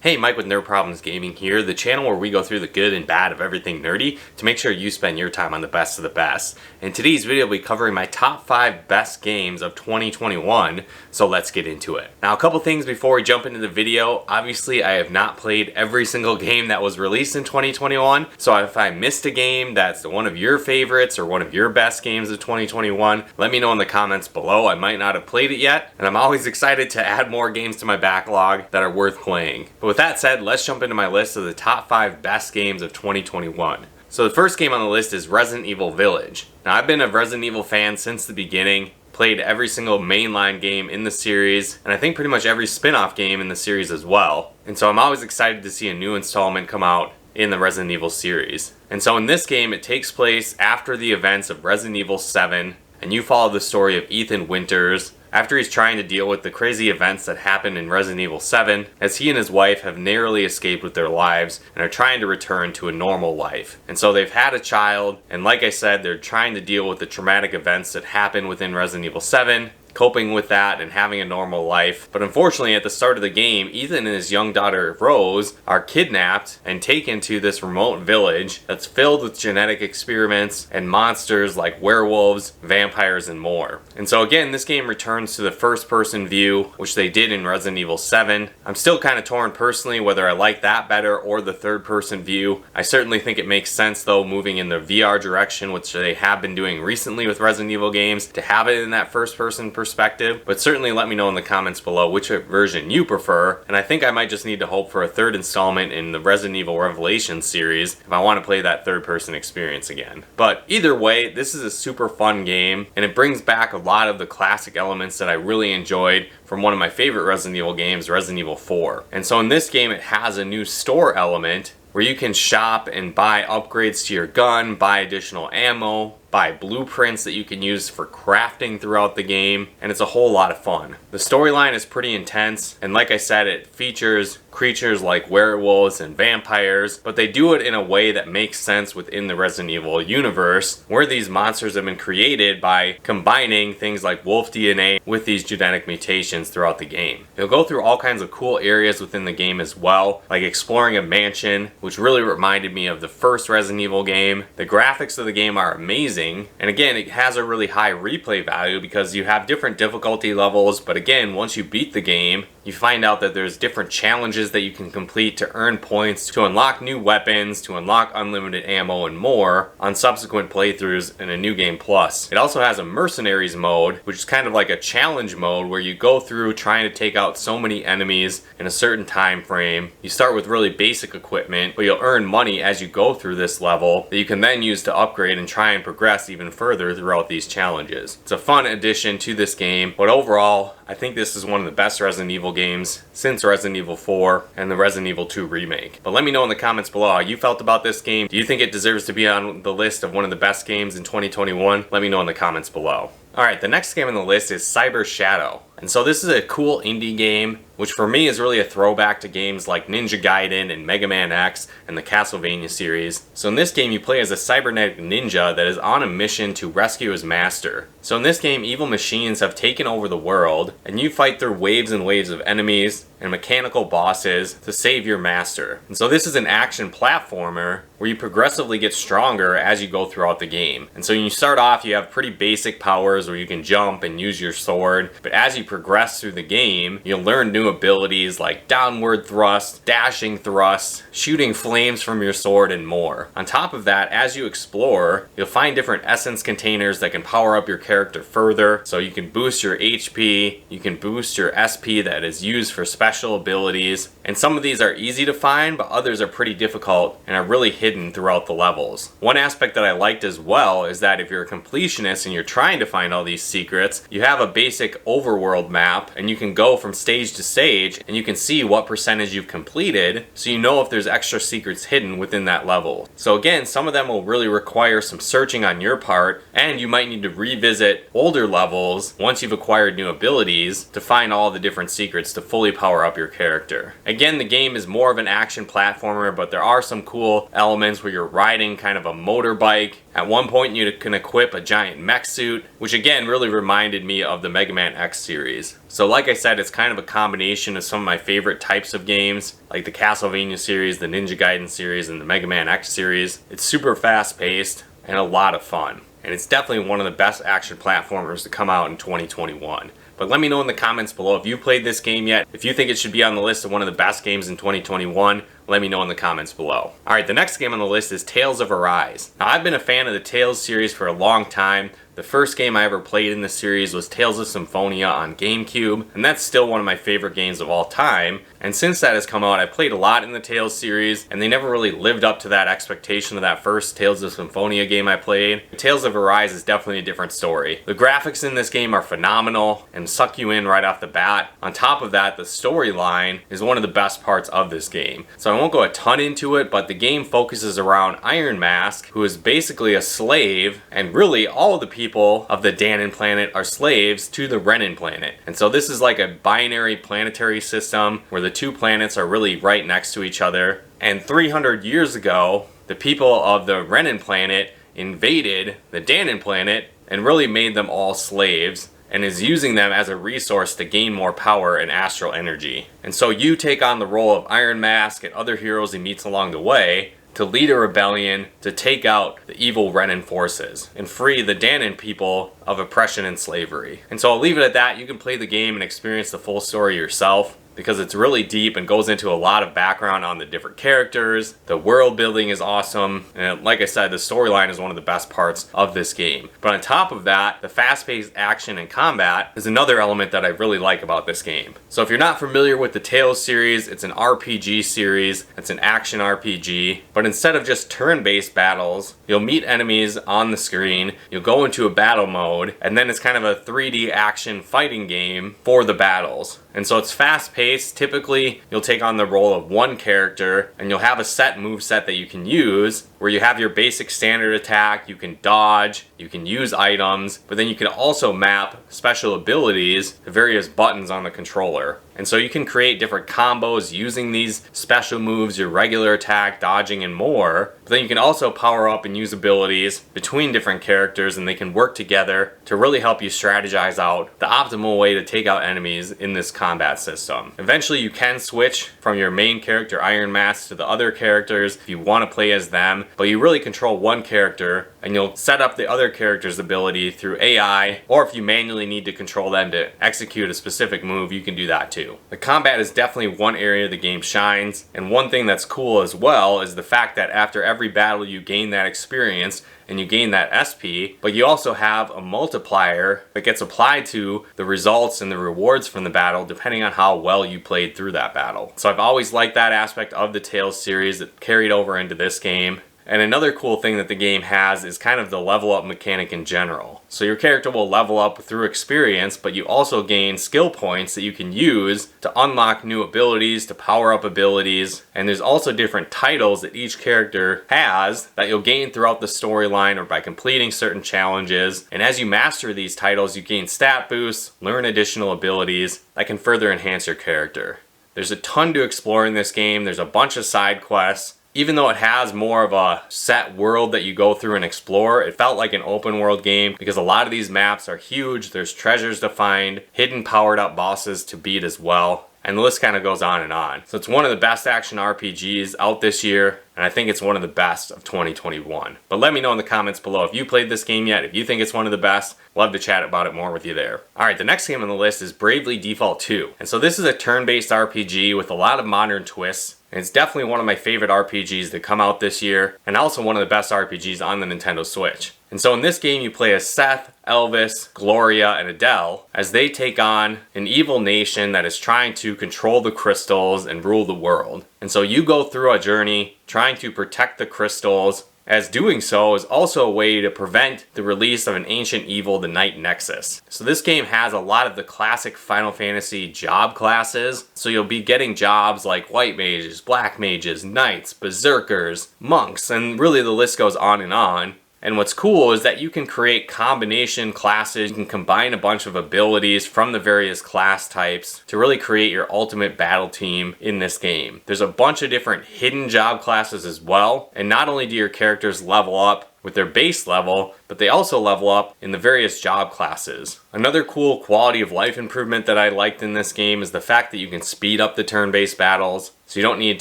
Hey, Mike with Nerd Problems Gaming here, the channel where we go through the good and bad of everything nerdy to make sure you spend your time on the best of the best. In today's video, we'll be covering my top 5 best games of 2021, so let's get into it. Now, a couple things before we jump into the video. Obviously, I have not played every single game that was released in 2021, so if I missed a game that's one of your favorites or one of your best games of 2021, let me know in the comments below. I might not have played it yet, and I'm always excited to add more games to my backlog that are worth playing. But with that said, let's jump into my list of the top 5 best games of 2021. So the first game on the list is Resident Evil Village. Now, I've been a Resident Evil fan since the beginning, played every single mainline game in the series, and I think pretty much every spin-off game in the series as well. And so I'm always excited to see a new installment come out in the Resident Evil series. And so in this game, it takes place after the events of Resident Evil 7, and you follow the story of Ethan Winters after he's trying to deal with the crazy events that happened in Resident Evil 7, as he and his wife have narrowly escaped with their lives and are trying to return to a normal life. And so they've had a child, and like I said, they're trying to deal with the traumatic events that happened within Resident Evil 7, coping with that and having a normal life. But unfortunately, at the start of the game, Ethan and his young daughter Rose are kidnapped and taken to this remote village that's filled with genetic experiments and monsters like werewolves, vampires, and more. And so again, this game returns to the first-person view, which they did in Resident Evil 7. I'm still kind of torn personally whether I like that better or the third-person view. I certainly think it makes sense though, moving in the VR direction, which they have been doing recently with Resident Evil games, to have it in that first-person perspective. But certainly let me know in the comments below which version you prefer, and I think I might just need to hope for a third installment in the Resident Evil Revelations series if I want to play that third-person experience again. But either way, this is a super fun game, and it brings back a lot of the classic elements that I really enjoyed from one of my favorite Resident Evil games, Resident Evil 4. And so in this game, it has a new store element where you can shop and buy upgrades to your gun, buy additional ammo, buy blueprints that you can use for crafting throughout the game, and it's a whole lot of fun. The storyline is pretty intense, and like I said, it features creatures like werewolves and vampires, but they do it in a way that makes sense within the Resident Evil universe, where these monsters have been created by combining things like wolf DNA with these genetic mutations throughout the game. You'll go through all kinds of cool areas within the game as well, like exploring a mansion, which really reminded me of the first Resident Evil game. The graphics of the game are amazing, and again, it has a really high replay value because you have different difficulty levels, but again, once you beat the game, you find out that there's different challenges that you can complete to earn points, to unlock new weapons, to unlock unlimited ammo, and more on subsequent playthroughs in a New Game Plus. It also has a Mercenaries mode, which is kind of like a challenge mode where you go through trying to take out so many enemies in a certain time frame. You start with really basic equipment, but you'll earn money as you go through this level that you can then use to upgrade and try and progress even further throughout these challenges. It's a fun addition to this game, but overall, I think this is one of the best Resident Evil games since Resident Evil 4 and the Resident Evil 2 remake. But let me know in the comments below how you felt about this game. Do you think it deserves to be on the list of one of the best games in 2021? Let me know in the comments below. Alright, the next game on the list is Cyber Shadow. And so this is a cool indie game, which for me is really a throwback to games like Ninja Gaiden and Mega Man X and the Castlevania series. So in this game, you play as a cybernetic ninja that is on a mission to rescue his master. So in this game, evil machines have taken over the world, and you fight through waves and waves of enemies and mechanical bosses to save your master. And so this is an action platformer where you progressively get stronger as you go throughout the game. And so when you start off, you have pretty basic powers where you can jump and use your sword, but as you progress through the game, you'll learn new abilities like downward thrust, dashing thrust, shooting flames from your sword, and more. On top of that, as you explore, you'll find different essence containers that can power up your character further. So you can boost your HP, you can boost your SP that is used for special abilities, and some of these are easy to find, but others are pretty difficult and are really hidden throughout the levels. One aspect that I liked as well is that if you're a completionist and you're trying to find all these secrets, you have a basic overworld map, and you can go from stage to stage, and you can see what percentage you've completed, so you know if there's extra secrets hidden within that level. So again, some of them will really require some searching on your part, and you might need to revisit older levels once you've acquired new abilities to find all the different secrets to fully power power up your character. Again, the game is more of an action platformer, but there are some cool elements where you're riding kind of a motorbike. At one point you can equip a giant mech suit, which again really reminded me of the Mega Man X series. So like I said, it's kind of a combination of some of my favorite types of games, like the Castlevania series, the Ninja Gaiden series, and the Mega Man X series. It's super fast paced and a lot of fun. And it's definitely one of the best action platformers to come out in 2021. But let me know in the comments below if you played this game yet. If you think it should be on the list of one of the best games in 2021, let me know in the comments below. Alright, the next game on the list is Tales of Arise. Now, I've been a fan of the Tales series for a long time. The first game I ever played in this series was Tales of Symphonia on GameCube, and that's still one of my favorite games of all time. And since that has come out, I've played a lot in the Tales series, and they never really lived up to that expectation of that first Tales of Symphonia game I played. Tales of Arise is definitely a different story. The graphics in this game are phenomenal and suck you in right off the bat. On top of that, the storyline is one of the best parts of this game. So I won't go a ton into it, but the game focuses around Iron Mask, who is basically a slave, and really all of the people of the Danon planet are slaves to the Renin planet. And so this is like a binary planetary system where the two planets are really right next to each other. And 300 years ago, the people of the Renin planet invaded the Danon planet and really made them all slaves, and is using them as a resource to gain more power and astral energy. And so you take on the role of Iron Mask and other heroes he meets along the way to lead a rebellion to take out the evil Renin forces and free the Danon people of oppression and slavery. And so I'll leave it at that. You can play the game and experience the full story yourself, because it's really deep and goes into a lot of background on the different characters. The world building is awesome, and like I said, the storyline is one of the best parts of this game. But on top of that, the fast-paced action and combat is another element that I really like about this game. So if you're not familiar with the Tales series, it's an RPG series. It's an action RPG, but instead of just turn-based battles, you'll meet enemies on the screen, you'll go into a battle mode, and then it's kind of a 3D action fighting game for the battles. And so it's fast-paced. Typically, you'll take on the role of one character, and you'll have a set moveset that you can use, where you have your basic standard attack, you can dodge, you can use items, but then you can also map special abilities to various buttons on the controller. And so you can create different combos using these special moves, your regular attack, dodging, and more. But then you can also power up and use abilities between different characters, and they can work together to really help you strategize out the optimal way to take out enemies in this combat system. Eventually you can switch from your main character Iron Mask to the other characters if you want to play as them, but you really control one character, and you'll set up the other character's ability through AI, or if you manually need to control them to execute a specific move, you can do that too. The combat is definitely one area the game shines, and one thing that's cool as well is the fact that after every battle you gain that experience and you gain that SP, but you also have a multiplier that gets applied to the results and the rewards from the battle depending on how well you played through that battle. So I've always liked that aspect of the Tales series that carried over into this game. And another cool thing that the game has is kind of the level up mechanic in general. So your character will level up through experience, but you also gain skill points that you can use to unlock new abilities, to power up abilities. And there's also different titles that each character has that you'll gain throughout the storyline or by completing certain challenges. And as you master these titles, you gain stat boosts, learn additional abilities that can further enhance your character. There's a ton to explore in this game. There's a bunch of side quests. Even though it has more of a set world that you go through and explore, it felt like an open world game because a lot of these maps are huge. There's treasures to find, hidden powered up bosses to beat as well. And the list kind of goes on and on. So it's one of the best action RPGs out this year, and I think it's one of the best of 2021. But let me know in the comments below if you played this game yet, if you think it's one of the best. Love to chat about it more with you there. Alright, the next game on the list is Bravely Default 2. And so this is a turn-based RPG with a lot of modern twists. And it's definitely one of my favorite RPGs that come out this year, and also one of the best RPGs on the Nintendo Switch. And so in this game you play as Seth, Elvis, Gloria, and Adele as they take on an evil nation that is trying to control the crystals and rule the world. And so you go through a journey trying to protect the crystals, as doing so is also a way to prevent the release of an ancient evil, the Night Nexus. So this game has a lot of the classic Final Fantasy job classes, so you'll be getting jobs like white mages, black mages, knights, berserkers, monks, and really the list goes on and on. And what's cool is that you can create combination classes. You can combine a bunch of abilities from the various class types to really create your ultimate battle team in this game. There's a bunch of different hidden job classes as well. And not only do your characters level up with their base level, but they also level up in the various job classes. Another cool quality of life improvement that I liked in this game is the fact that you can speed up the turn-based battles, so you don't need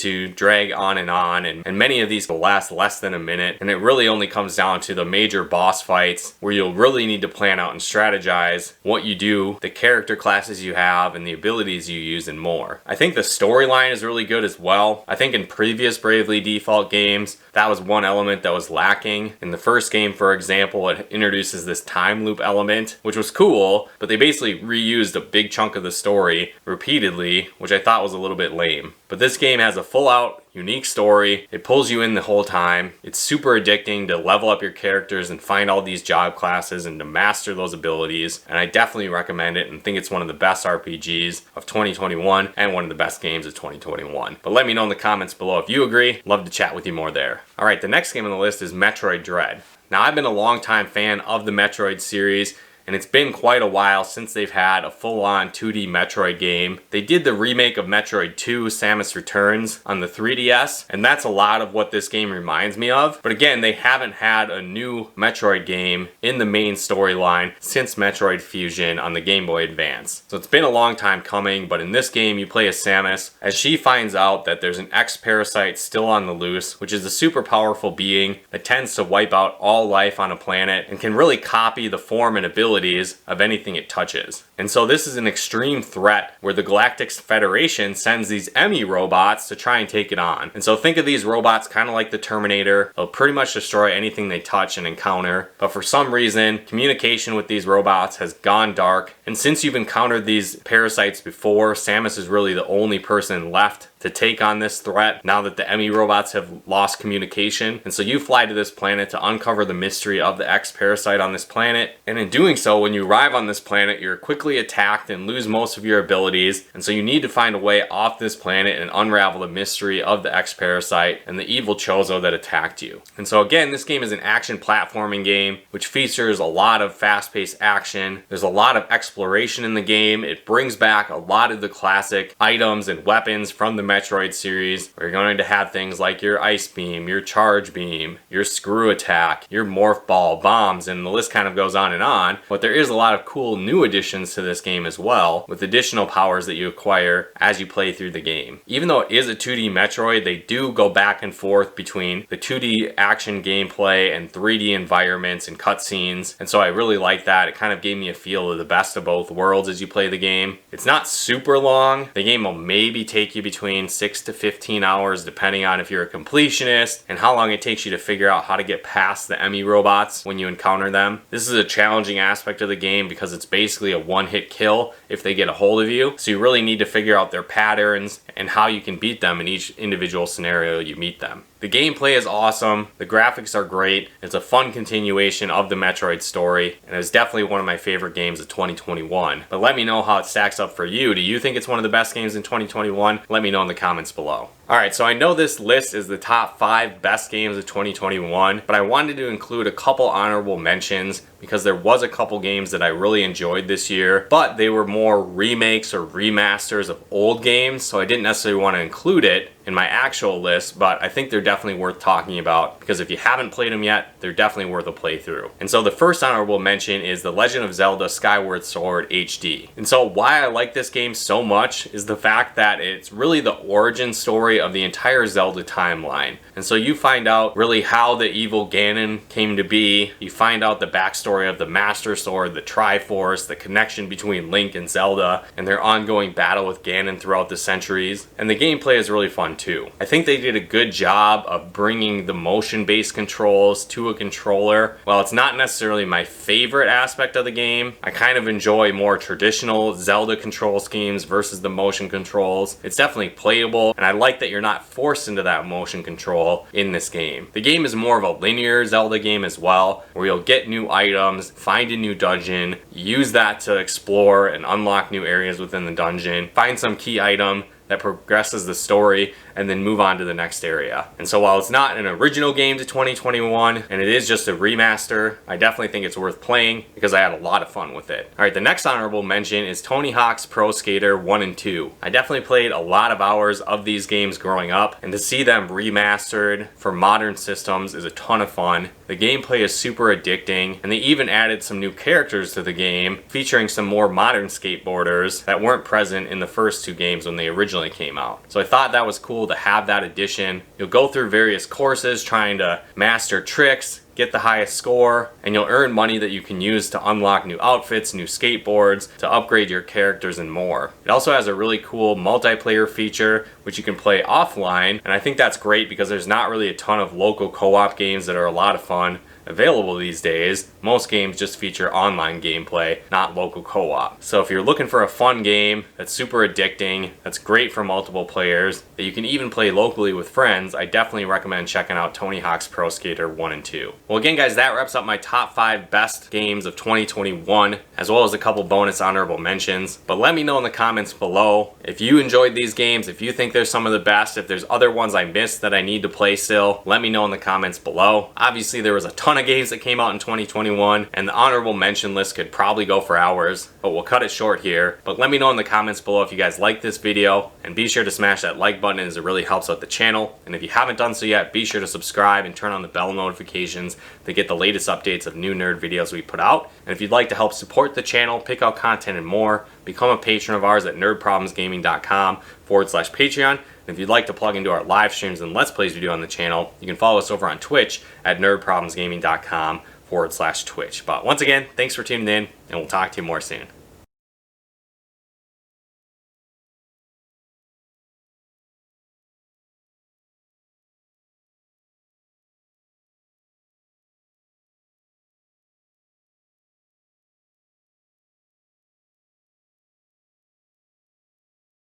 to drag on, and many of these will last less than a minute, and it really only comes down to the major boss fights where you'll really need to plan out and strategize what you do, the character classes you have, and the abilities you use, and more. I think the storyline is really good as well. I think in previous Bravely Default games, that was one element that was lacking. In the first game, for example, it introduces this time loop element, which was cool, but they basically reused a big chunk of the story repeatedly, which I thought was a little bit lame. But this game has a full-out, unique story. It pulls you in the whole time. It's super addicting to level up your characters and find all these job classes and to master those abilities. And I definitely recommend it and think it's one of the best RPGs of 2021 and one of the best games of 2021. But let me know in the comments below if you agree. Love to chat with you more there. All right, the next game on the list is Metroid Dread. Now, I've been a longtime fan of the Metroid series, and it's been quite a while since they've had a full-on 2D Metroid game. They did the remake of Metroid 2, Samus Returns, on the 3DS, and that's a lot of what this game reminds me of. But again, they haven't had a new Metroid game in the main storyline since Metroid Fusion on the Game Boy Advance. So it's been a long time coming, but in this game you play as Samus as she finds out that there's an X-Parasite still on the loose, which is a super powerful being that tends to wipe out all life on a planet and can really copy the form and ability of anything it touches. And so this is an extreme threat where the Galactic Federation sends these EMI robots to try and take it on. And so think of these robots kind of like the Terminator. They'll pretty much destroy anything they touch and encounter. But for some reason, communication with these robots has gone dark. And since you've encountered these parasites before, Samus is really the only person left to take on this threat now that the EMI robots have lost communication. And so you fly to this planet to uncover the mystery of the X-Parasite on this planet. And in doing so, when you arrive on this planet, you're quickly attacked and lose most of your abilities. And so you need to find a way off this planet and unravel the mystery of the X-Parasite and the evil Chozo that attacked you. And so again, this game is an action platforming game, which features a lot of fast-paced action. There's a lot of exploration in the game. It brings back a lot of the classic items and weapons from the Metroid series, where you're going to have things like your Ice Beam, your Charge Beam, your Screw Attack, your Morph Ball, bombs, and the list kind of goes on and on. But there is a lot of cool new additions to this game as well, with additional powers that you acquire as you play through the game. Even though it is a 2D Metroid, they do go back and forth between the 2D action gameplay and 3D environments and cutscenes, and so I really like that. It kind of gave me a feel of the best of both worlds as you play the game. It's not super long. The game will maybe take you between 6 to 15 hours depending on if you're a completionist and how long it takes you to figure out how to get past the EMI robots when you encounter them. This is a challenging aspect of the game because it's basically a one-hit kill if they get a hold of you, so you really need to figure out their patterns and how you can beat them in each individual scenario you meet them. The gameplay is awesome, the graphics are great, it's a fun continuation of the Metroid story, and it's definitely one of my favorite games of 2021. But let me know how it stacks up for you. Do you think it's one of the best games in 2021? Let me know in the comments below. Alright, so I know this list is the top 5 best games of 2021, but I wanted to include a couple honorable mentions because there was a couple games that I really enjoyed this year, but they were more remakes or remasters of old games, so I didn't necessarily want to include it in my actual list, but I think they're definitely worth talking about because if you haven't played them yet, they're definitely worth a playthrough. And so the first honorable mention is The Legend of Zelda Skyward Sword HD. And so why I like this game so much is the fact that it's really the origin story of the entire Zelda timeline. And so you find out really how the evil Ganon came to be. You find out the backstory of the Master Sword, the Triforce, the connection between Link and Zelda, and their ongoing battle with Ganon throughout the centuries. And the gameplay is really fun too. I think they did a good job of bringing the motion-based controls to a controller. While it's not necessarily my favorite aspect of the game, I kind of enjoy more traditional Zelda control schemes versus the motion controls. It's definitely playable, and I like that you're not forced into that motion control in this game. The game is more of a linear Zelda game as well, where you'll get new items, find a new dungeon, use that to explore and unlock new areas within the dungeon, find some key item that progresses the story and then move on to the next area. And so while it's not an original game to 2021 and it is just a remaster, I definitely think it's worth playing because I had a lot of fun with it. Alright, the next honorable mention is Tony Hawk's Pro Skater 1 and 2. I definitely played a lot of hours of these games growing up, and to see them remastered for modern systems is a ton of fun. The gameplay is super addicting, and they even added some new characters to the game, featuring some more modern skateboarders that weren't present in the first two games when they originally came out. So I thought that was cool to have that addition. You'll go through various courses trying to master tricks, get the highest score, and you'll earn money that you can use to unlock new outfits, new skateboards, to upgrade your characters and more. It also has a really cool multiplayer feature which you can play offline, and I think that's great because there's not really a ton of local co-op games that are a lot of fun available these days. Most games just feature online gameplay, not local co-op. So if you're looking for a fun game that's super addicting, that's great for multiple players, that you can even play locally with friends, I definitely recommend checking out Tony Hawk's Pro Skater 1 and 2. Well, again guys, that wraps up my top 5 best games of 2021, as well as a couple bonus honorable mentions. But let me know in the comments below if you enjoyed these games, if you think they're some of the best, if there's other ones I missed that I need to play still, let me know in the comments below. Obviously there was a ton of games that came out in 2021, and the honorable mention list could probably go for hours, but we'll cut it short here. But let me know in the comments below if you guys like this video, and be sure to smash that like button as it really helps out the channel. And if you haven't done so yet, be sure to subscribe and turn on the bell notifications to get the latest updates of new nerd videos we put out. And if you'd like to help support the channel, pick out content and more, become a patron of ours at nerdproblemsgaming.com/Patreon. And if you'd like to plug into our live streams and Let's Plays we do on the channel, you can follow us over on Twitch at nerdproblemsgaming.com/Twitch. But once again, thanks for tuning in, and we'll talk to you more soon.